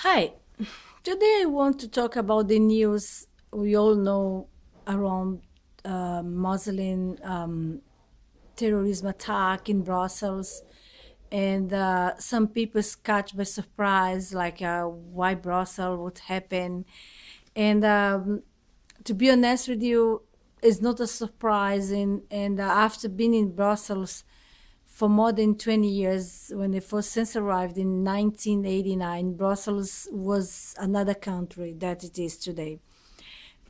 Hi, today I want to talk about the news we all know around Muslim terrorism attack in Brussels, and some people catch by surprise, like why Brussels, what happened, and to be honest with you, it's not a surprise. And after being in Brussels for more than 20 years, when the first census arrived in 1989, Brussels was another country that it is today.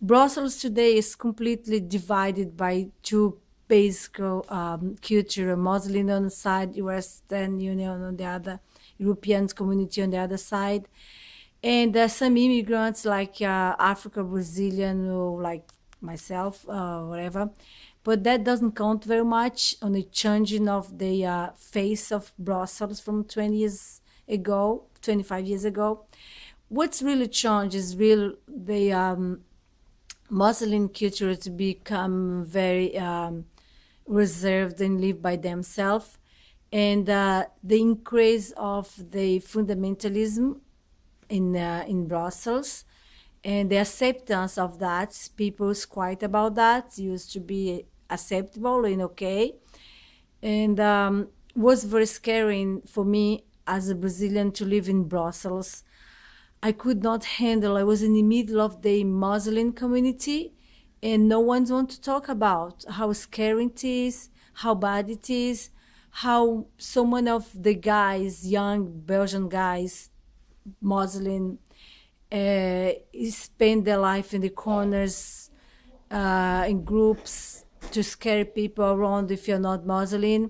Brussels today is completely divided by two basic culture: Muslim on the side, Western Union on the other, European community on the other side, and some immigrants like Africa, Brazilian, or like myself, whatever. But that doesn't count very much on the changing of the face of Brussels from 20 years ago, 25 years ago. What's really changed is real the Muslim culture to become very reserved and live by themselves, and the increase of the fundamentalism in Brussels, and the acceptance of that. People's quiet about that used to be acceptable and okay, and was very scary for me as a Brazilian to live in Brussels. I could not handle. I was in the middle of the Muslim community, and no one wants to talk about how scary it is, how bad it is, how so many of the guys, young Belgian guys, Muslim, spend their life in the corners, in groups to scare people around if you're not Muslim.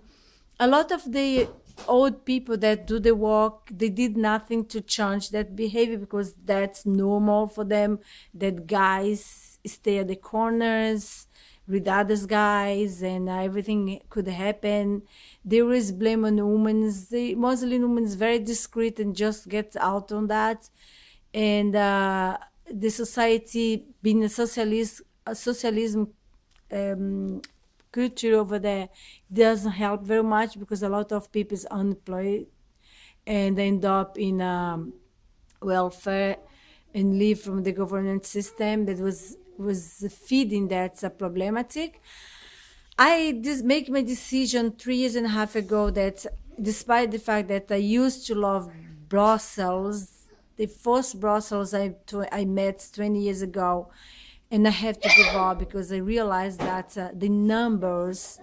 A lot of the old people that do the work, they did nothing to change that behavior because that's normal for them, that guys stay at the corners with others guys, and everything could happen. There is blame on women. The Muslim women is very discreet and just get out on that. And the society being a socialism culture over there doesn't help very much because a lot of people is unemployed and end up in welfare and live from the government system that was feeding that problematic. I just make my decision 3 years and a half ago that despite the fact that I used to love Brussels, the first Brussels I met 20 years ago, and I have to give up because I realized that the numbers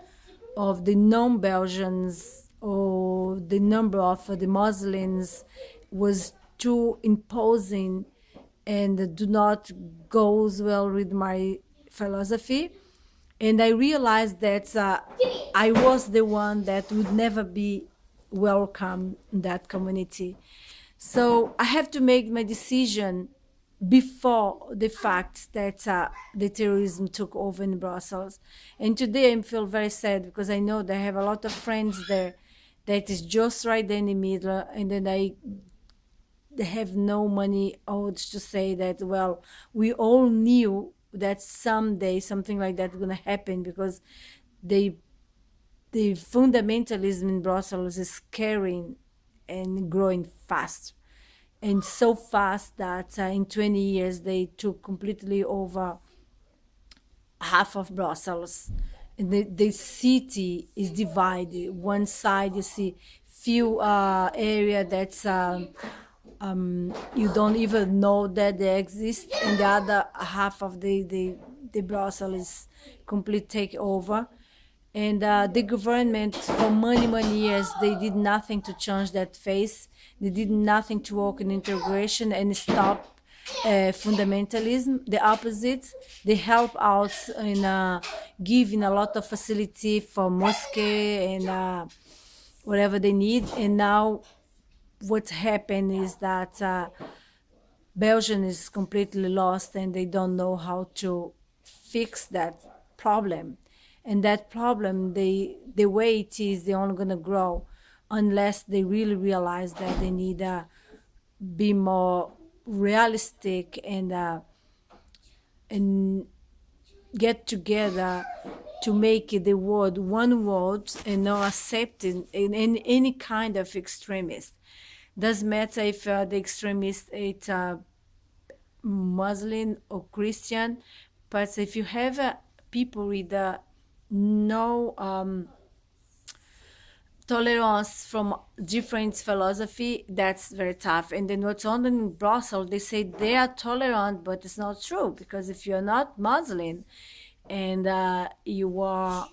of the non-Belgians or the number of the Muslims was too imposing and do not goes well with my philosophy. And I realized that I was the one that would never be welcome in that community. So I have to make my decision before the fact that the terrorism took over in Brussels. And today I feel very sad because I know that I have a lot of friends there that is just right there in the middle, and then they have no money out to say that, well, we all knew that someday something like that going to happen because they the fundamentalism in Brussels is scaring and growing fast, and so fast that in 20 years they took completely over half of Brussels. And the city is divided. One side you see few area that's you don't even know that they exist, and the other half of the Brussels is complete takeover. And the government for many years they did nothing to change that face. They did nothing to work in integration and stop fundamentalism. The opposite, they help out in giving a lot of facility for mosque and whatever they need. And now what happened is that Belgium is completely lost and they don't know how to fix that problem. And that problem, the way it is, they're only going to grow unless they really realize that they need to be more realistic and get together to make the world one world and not accepting in any kind of extremist. Doesn't matter if the extremist is Muslim or Christian, but if you have people with no tolerance from different philosophy, that's very tough. And then what's on in Brussels, they say they are tolerant, but it's not true, because if you're not Muslim and you are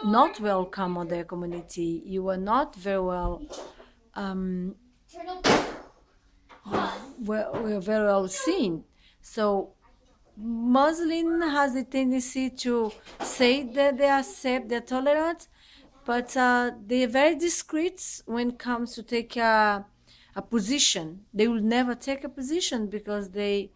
not welcome on their community, you are not very well very well seen. So Muslim has a tendency to say that they accept, they're tolerant, but they're very discreet when it comes to take a position. They will never take a position because they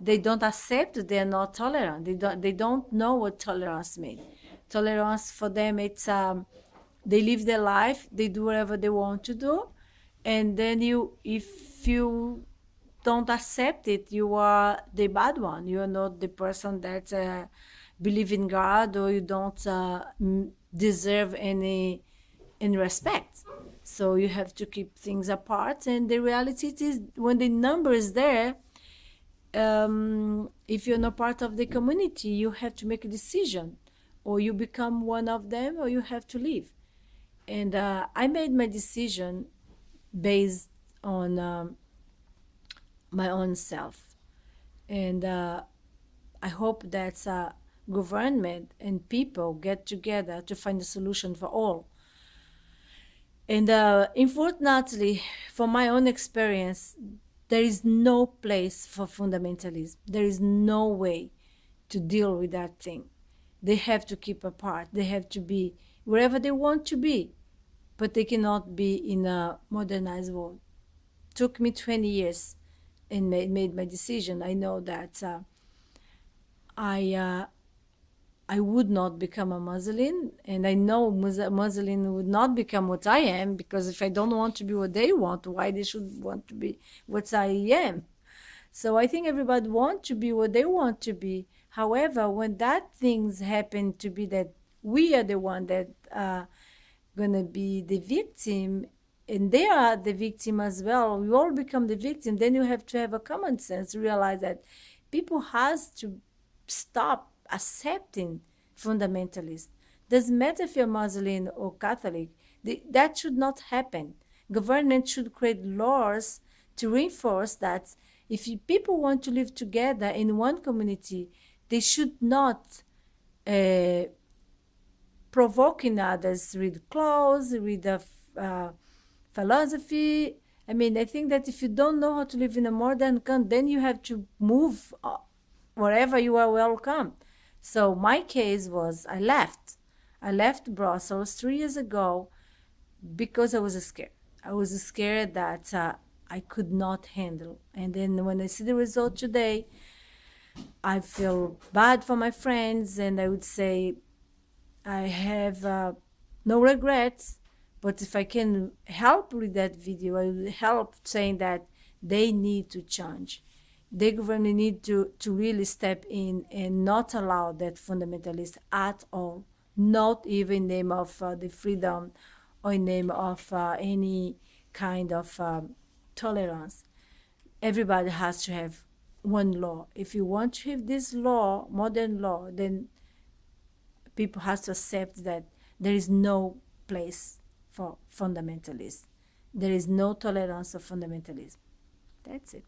don't accept, they're not tolerant. They don't know what tolerance means. Tolerance for them, it's they live their life, they do whatever they want to do, and then if you don't accept it, you are the bad one. You are not the person that believe in God, or you don't deserve any respect. So you have to keep things apart. And the reality is, when the number is there, if you're not part of the community, you have to make a decision, or you become one of them, or you have to leave. And I made my decision based on my own self. And I hope that government and people get together to find a solution for all. And unfortunately, from my own experience, there is no place for fundamentalism. There is no way to deal with that thing. They have to keep apart. They have to be wherever they want to be, but they cannot be in a modernized world. Took me 20 years and made my decision. I know that I would not become a Muslim, and I know Muslim would not become what I am, because if I don't want to be what they want, why they should want to be what I am? So I think everybody wants to be what they want to be. However, when that things happen to be that we are the one that gonna be the victim, and they are the victim as well, we all become the victim, then you have to have a common sense, realize that people has to stop accepting fundamentalists. Doesn't matter if you're Muslim or Catholic, that should not happen. Government should create laws to reinforce that if people want to live together in one community, they should not provoking others with clothes, with philosophy. I mean, I think that if you don't know how to live in a modern country, then you have to move wherever you are welcome. So my case was I left Brussels 3 years ago because I was scared. I was scared that I could not handle. And then when I see the result today, I feel bad for my friends, and I would say I have no regrets. But if I can help with that video, I will help saying that they need to change. The government need to really step in and not allow that fundamentalist at all, not even in the name of the freedom or in the name of any kind of tolerance. Everybody has to have one law. If you want to have this law, modern law, then people have to accept that there is no place for fundamentalists. There is no tolerance of fundamentalism. That's it.